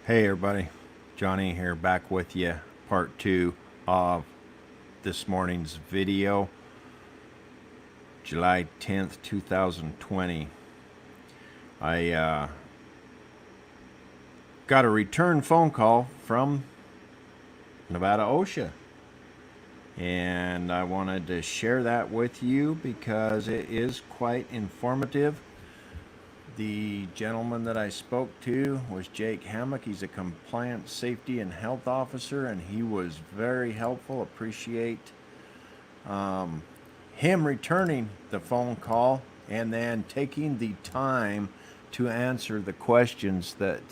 Hey everybody, Johnny here, back with you, part 2 of this morning's video, July 10th, 2020. I got a return phone call from Nevada OSHA, and I wanted to share that with you because it is quite informative. The gentleman that I spoke to was Jake Hammock. He's a compliance safety and health officer, and he was very helpful. Appreciate him returning the phone call and then taking the time to answer the questions that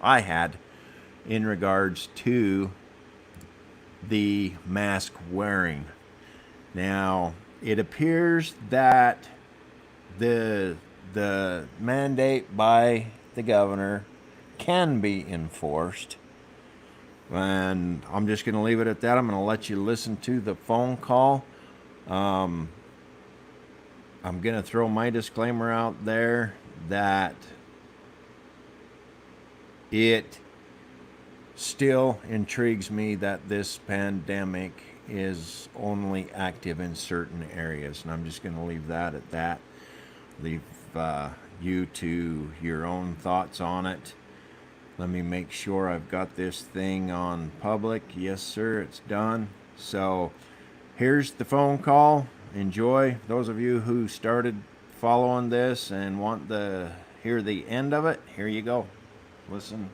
I had in regards to the mask wearing. Now, it appears that the mandate by the governor can be enforced, and I'm just going to leave it at that. I'm going to let you listen to the phone call. I'm going to throw my disclaimer out there that it still intrigues me that this pandemic is only active in certain areas, and I'm just going to leave that at that. Leave you to your own thoughts on it. Let me make sure I've got this thing on public. Yes, sir, it's done. So here's the phone call. Enjoy. Those of you who started following this and want to hear the end of it, here you go. Listen.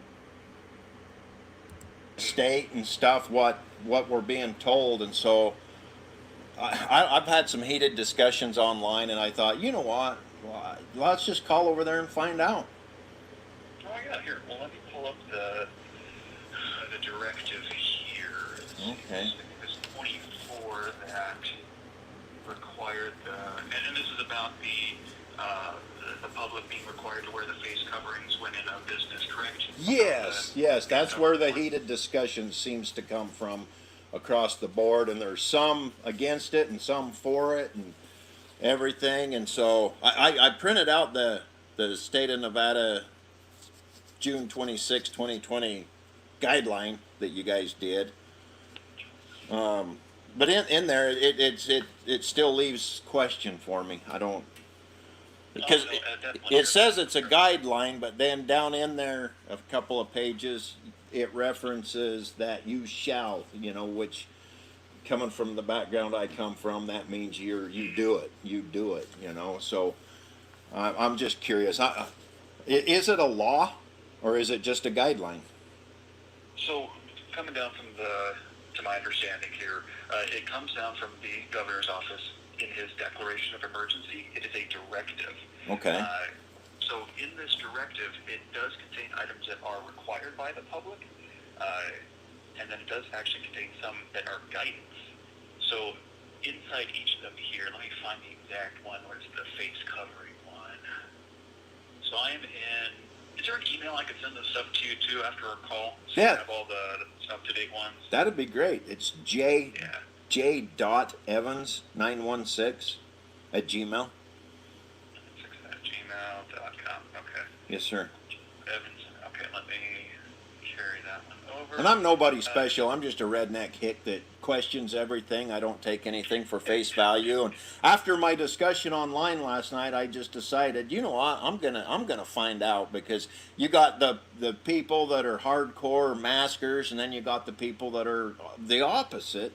State and stuff, what we're being told, and so I've had some heated discussions online, and I thought, you know what? Well, let's just call over there and find out. Oh yeah, here. Well, let me pull up the directive here. Okay. It's 24 that required and this is about the public being required to wear the face coverings when in a business, correct? Yes, that's where the heated discussion seems to come from across the board, and there's some against it and some for it and everything. And so I printed out the state of Nevada June 26, 2020 guideline that you guys did. But in there, it still leaves question for me. I don't, because it says it's a guideline, but then down in there, a couple of pages, it references that you shall, which, coming from the background I come from, that means you do it, So I'm just curious. Is it a law, or is it just a guideline? So coming down from to my understanding here, it comes down from the governor's office in his declaration of emergency. It is a directive. Okay. So in this directive, it does contain items that are required by the public, and then it does actually contain some that are guidance. So inside each of them here, let me find the exact one where it's the face covering one. So I am in. Is there an email I could send this stuff to you too after our call? So Yeah. you have all the up-to-date ones. That'd be great. It's j.evans916 @gmail.com. Okay. Yes, sir. Evans. Okay, let me carry that one over. And I'm nobody special. I'm just a redneck hick that questions everything. I don't take anything for face value. And after my discussion online last night, I just decided, you know what, I'm gonna find out, because you got the people that are hardcore maskers, and then you got the people that are the opposite.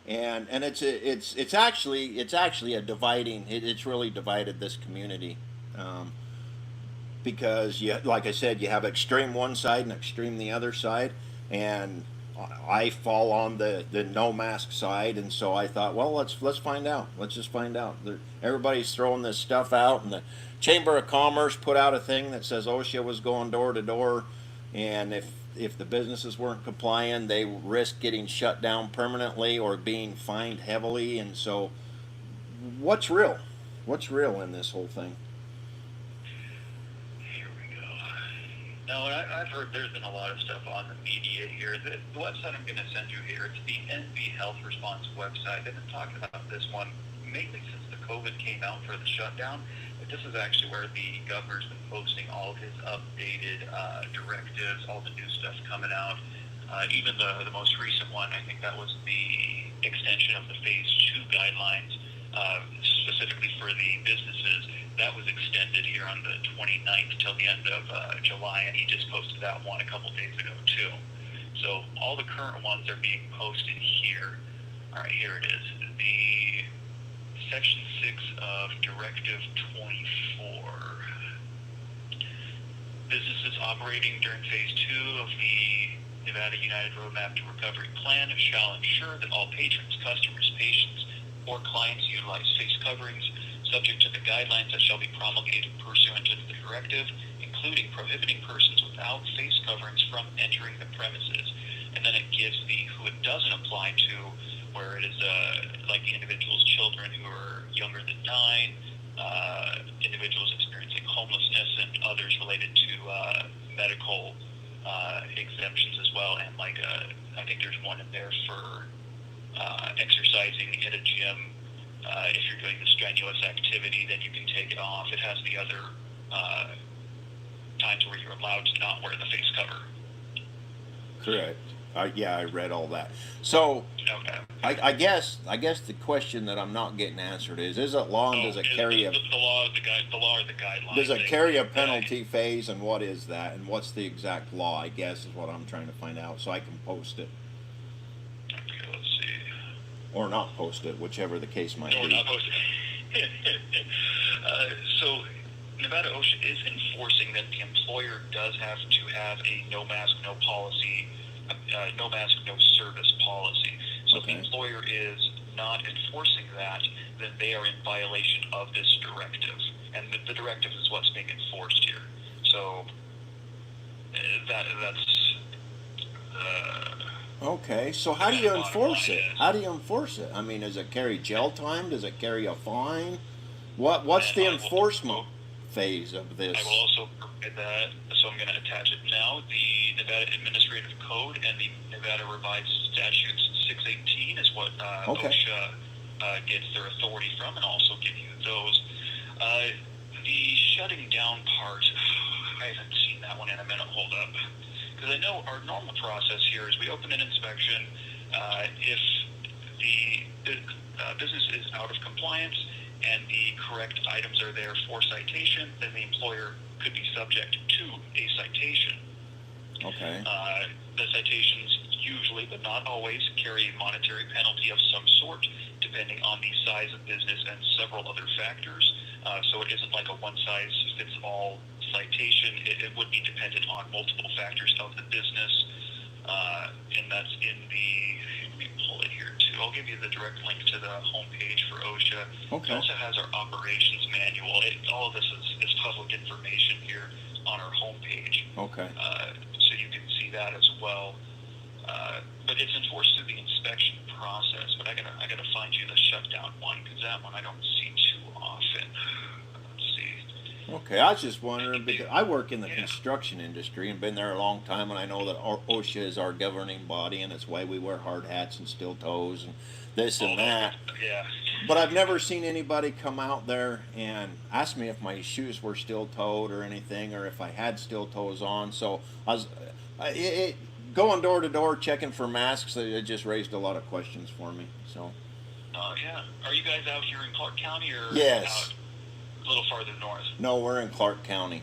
And it's actually a dividing. It's really divided this community. Because like I said, you have extreme one side and extreme the other side, and I fall on the no mask side. And so I thought, well, let's find out. Let's just find out. Everybody's throwing this stuff out, and the Chamber of Commerce put out a thing that says OSHA was going door to door, and if the businesses weren't complying, they risk getting shut down permanently or being fined heavily. And so, what's real? What's real in this whole thing? No, I've heard there's been a lot of stuff on the media here. The website I'm going to send you here, it's the NV Health Response website. They've been talking about this one mainly since the COVID came out for the shutdown. this is actually where the governor's been posting all of his updated directives, all the new stuff coming out. Even the most recent one, I think that was the extension of the Phase 2 guidelines, specifically for the businesses. That was extended here on the 29th till the end of July, and he just posted that one a couple days ago too. So all the current ones are being posted here. All right, here it is. The Section 6 of Directive 24. Businesses operating during Phase 2 of the Nevada United Roadmap to Recovery Plan shall ensure that all patrons, customers, patients, or clients utilize face coverings subject to the guidelines that shall be promulgated pursuant to the directive, including prohibiting persons without face coverings from entering the premises. And then it gives the who it doesn't apply to, where it is like individuals, children who are younger than 9, individuals experiencing homelessness, and others related to medical exemptions as well. And like I think there's one in there for exercising in a gym. If you're doing the strenuous activity, then you can take it off. It has the other times where you're allowed to not wear the face cover. Correct. Yeah, I read all that. So, Okay. I guess the question that I'm not getting answered is it law and does it carry a the law or the guidelines? does it carry a penalty phase, and what is that, and what's the exact law? I guess is what I'm trying to find out so I can post it Okay, let's see. or not post it, whichever the case might No, be. not posted. So Nevada OSHA is enforcing that the employer does have to have a no mask, no policy, no mask, no service policy. So Okay. if the employer is not enforcing that, then they are in violation of this directive. And the directive is what's being enforced here. So that's Okay, so how do you enforce it? How do you enforce it? I mean, does it carry jail time? Does it carry a fine? What's the enforcement phase of this? I will also provide that, so I'm going to attach it now. The Nevada Administrative Code and the Nevada Revised Statutes 618 is what Okay. OSHA gets their authority from, and also give you those. The shutting down part, I haven't seen that one in a minute. Hold up. Because I know our normal process here is we open an inspection. If the business is out of compliance and the correct items are there for citation, then the employer could be subject to a citation. Okay. The citations usually, but not always, carry a monetary penalty of some sort, depending on the size of business and several other factors. So it isn't like a one-size-fits-all citation. It would be dependent on multiple factors of the business, and that's in the, let me pull it here too. I'll give you the direct link to the homepage for OSHA. Okay. It also has our operations manual. All of this is public information here on our homepage. Okay. So you can see that as well. But it's enforced through the inspection process. But I gotta find you the shutdown one, because that one I don't see too often. Let's see. Okay, I was just wondering because I work in the construction industry and been there a long time, and I know that OSHA is our governing body, and it's why we wear hard hats and steel toes and this and that. Yeah. But I've never seen anybody come out there and ask me if my shoes were steel toed or anything, or if I had steel toes on. So I was going door to door checking for masks. It just raised a lot of questions for me. So. Yeah. Are you guys out here in Clark County or Yes. out a little farther north? No, we're in Clark County.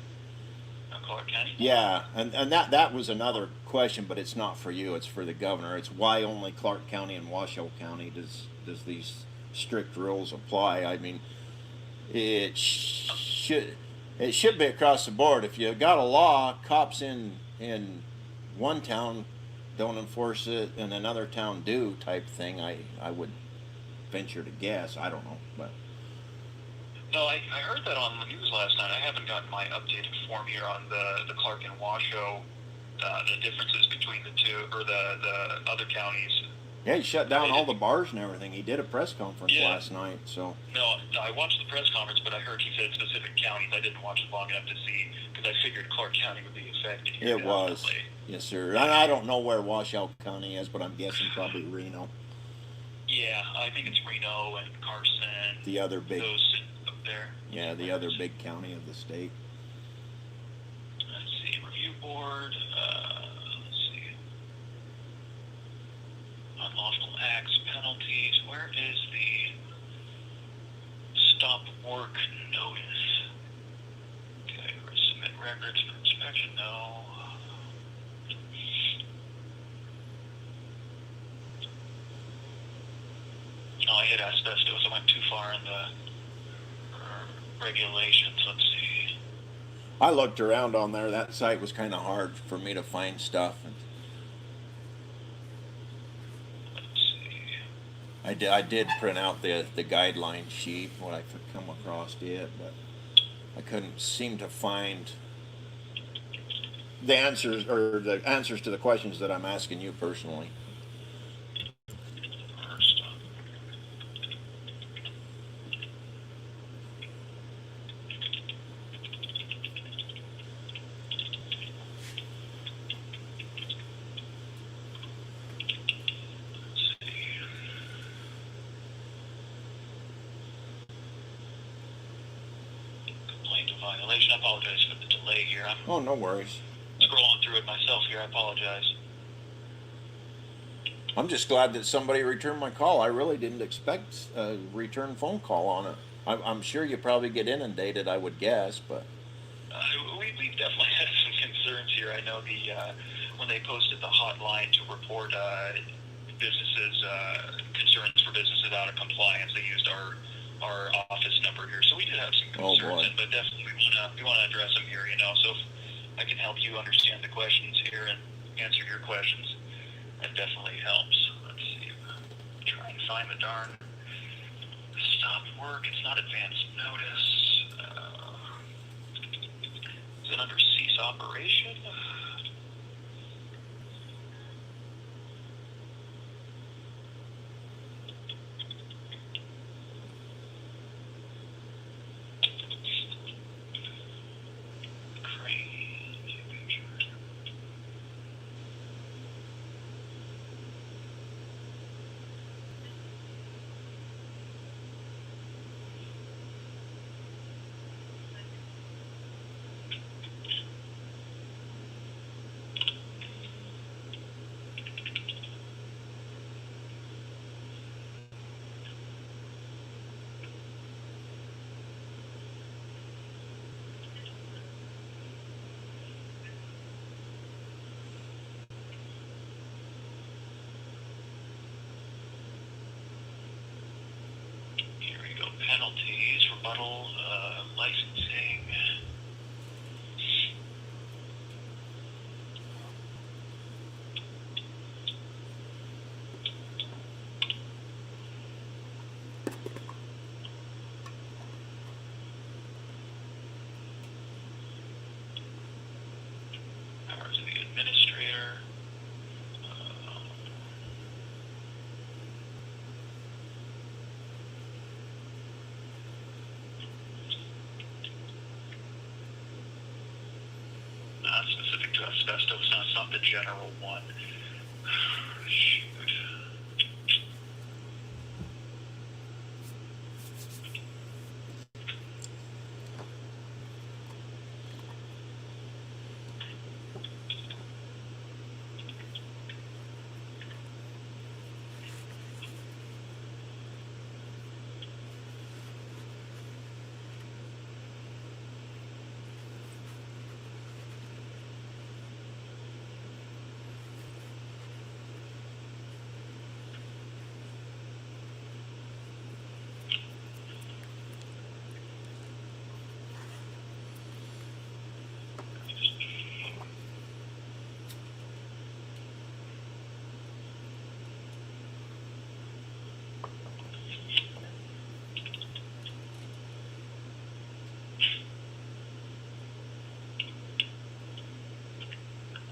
Clark County? Yeah, and that was another question, but it's not for you. It's for the governor. It's why only Clark County and Washoe County does these strict rules apply. I mean, it should be across the board. If you got a law, cops in one town don't enforce it, and another town do, type thing. I would venture to guess. I don't know, but. No, I heard that on the news last night. I haven't gotten my updated form here on the Clark and Washoe, the differences between the two, or the other counties. Yeah, he shut down all the bars and everything. He did a press conference last night, so. No, I watched the press conference, but I heard he said specific counties. I didn't watch it long enough to see, because I figured Clark County would be affected here. It was. Yes, sir. And I don't know where Washoe County is, but I'm guessing probably Reno. Yeah, I think it's Reno and Carson. The other big. Those there. Yeah, the other big county of the state. Let's see, review board, let's see. Unlawful acts, penalties, where is the stop work notice? Okay, submit records for inspection, no. Oh, I hit asbestos, I went too far in the regulations, let's see. I looked around on there. That site was kind of hard for me to find stuff. And Let's see. I did print out the guideline sheet when I could come across it, but I couldn't seem to find the answers to the questions that I'm asking you personally. First, let's see. Complaint of violation. I apologize for the delay here. I'm Oh, no worries. scrolling through it myself here. I apologize. I'm just glad that somebody returned my call. I really didn't expect a return phone call on it. I'm sure you probably get inundated, I would guess, but We definitely had some concerns here. I know when they posted the hotline to report businesses concerns for businesses out of compliance, they used our office number here. So we did have some Oh, concerns, boy. but definitely we want to address them here. So if I can help you understand the questions here and answer your questions, that definitely helps. Let's see. Try and find the darn stop work. It's not advance notice. Is it under cease operation? Here we go. Penalties, rebuttal, licensing. Powers of the administrator. Not specific to asbestos, no, it's not the general one. Shoot.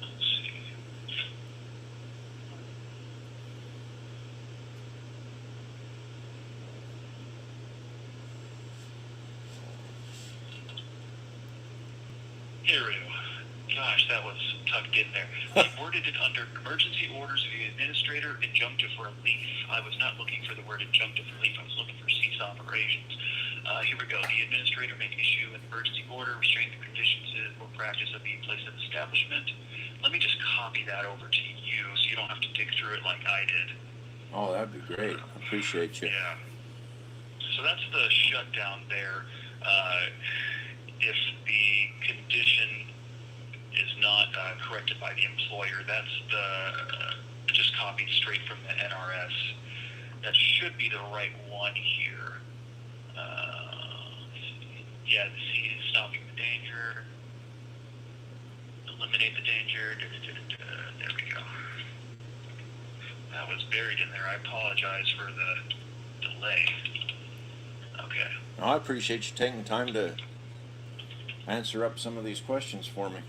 Let's see. Here we go. Gosh, that was tucked in there. We worded it under emergency orders of the administrator, injunctive relief. I was not looking for the word injunctive relief. I was looking for cease operations. Here we go. The administrator may issue an emergency order restraining the conditions or practice of being placed at the establishment. Let me just copy that over to you so you don't have to dig through it like I did. Oh, that'd be great. I appreciate you. Yeah. So that's the shutdown there. If the condition is not corrected by the employer, that's just copied straight from the NRS. That should be the right one here. Yeah, see, stopping the danger, eliminate the danger. There we go. That was buried in there. I apologize for the delay. Okay. I appreciate you taking time to answer up some of these questions for me.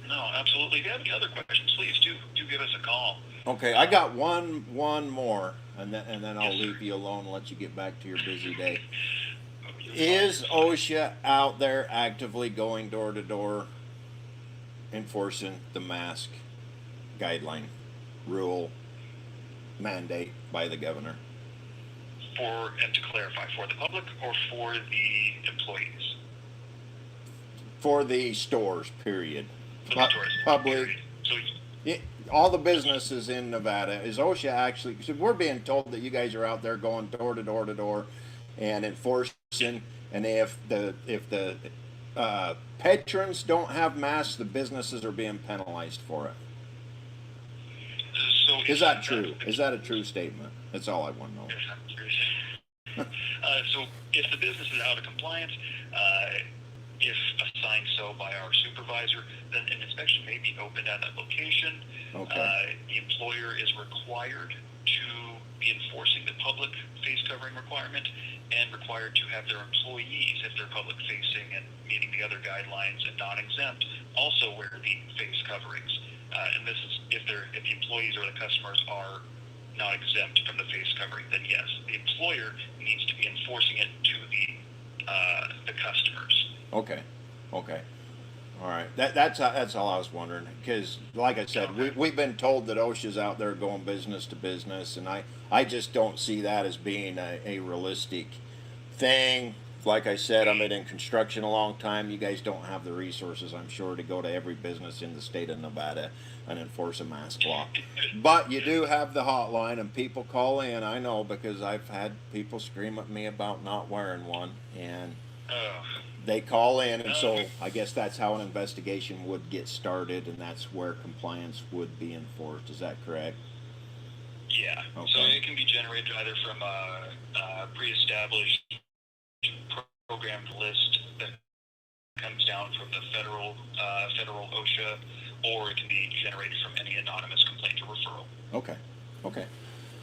No, absolutely. If you have any other questions, please do give us a call. Okay, I got one more, and then I'll Yes, sir. leave you alone and let you get back to your busy day. You're Is fine. OSHA out there actively going door to door enforcing the mask guideline, rule, mandate by the governor? And to clarify, for the public or for the employees? For the stores, period. For the stores, Public. period. So All the businesses in Nevada, is OSHA actually, because we're being told that you guys are out there going door to door to door and enforcing, and if the patrons don't have masks, the businesses are being penalized for it. Is that true? Is that a true statement? That's all I want to know. So if the business is out of compliance, if assigned so by our supervisor, then an inspection may be opened at that location. Okay. The employer is required to be enforcing the public face covering requirement and required to have their employees, if they're public facing and meeting the other guidelines and non-exempt, also wear the face coverings. And this is if the employees or the customers are not exempt from the face covering, then yes, the employer needs to be enforcing it to the customers. Okay. All right. That's all I was wondering, because like I said, Okay. we've been told that OSHA's out there going business to business, and I just don't see that as being a realistic thing. Like I said, I've been in construction a long time. You guys don't have the resources, I'm sure, to go to every business in the state of Nevada and enforce a mask law. But you do have the hotline, and people call in. I know, because I've had people scream at me about not wearing one, and they call in, and so I guess that's how an investigation would get started, and that's where compliance would be enforced. Is that correct? Yeah. Okay. So it can be generated either from a pre-established programmed list that comes down from the federal OSHA, or it can be generated from any anonymous complaint or referral. Okay.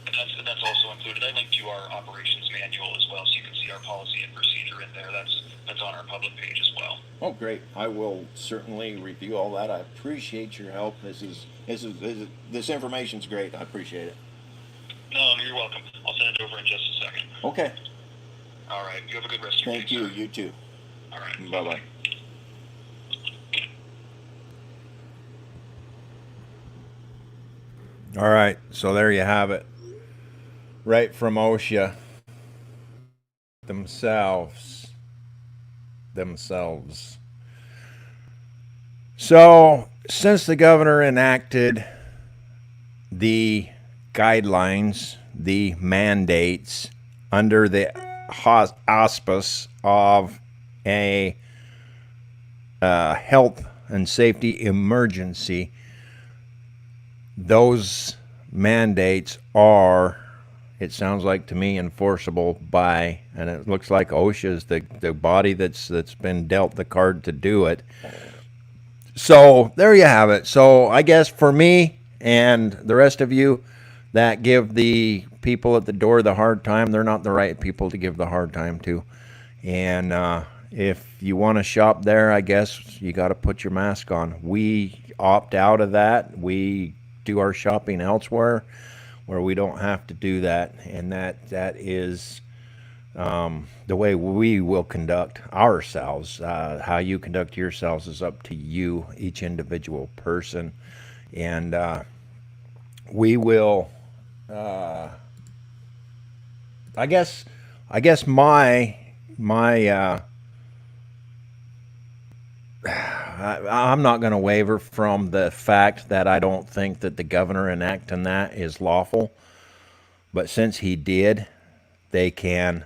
And that's also included. I linked to our operations manual as well, so you can see our policy and procedure in there. That's on our public page as well. Oh, great. I will certainly review all that. I appreciate your help. This information's great. I appreciate it. No, you're welcome. I'll send it over in just a second. Okay. All right. You have a good rest of your day. Thank you. Sir. You too. All right. Bye-bye. All right, so there you have it. Right from OSHA themselves. So, since the governor enacted the guidelines, the mandates, under the auspice of a health and safety emergency, those mandates are, it sounds like to me, enforceable by, and it looks like OSHA is the body that's been dealt the card to do it. So there you have it. So I guess for me and the rest of you that give the people at the door the hard time, they're not the right people to give the hard time to. And if you want to shop there, I guess you got to put your mask on. We opt out of that. We do our shopping elsewhere where we don't have to do that, and that is the way we will conduct ourselves. How you conduct yourselves is up to you, each individual person, and we will. I guess my my I'm not going to waver from the fact that I don't think that the governor enacting that is lawful. But since he did, they can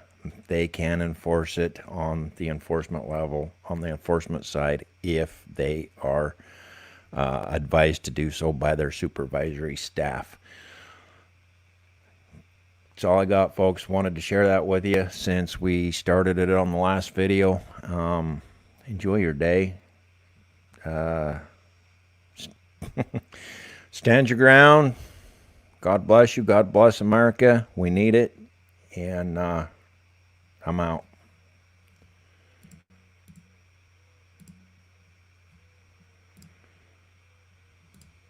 enforce it on the enforcement level, on the enforcement side, if they are advised to do so by their supervisory staff. That's all I got, folks. Wanted to share that with you since we started it on the last video. Enjoy your day. Stand your ground. God bless you. God bless America. We need it. And I'm out.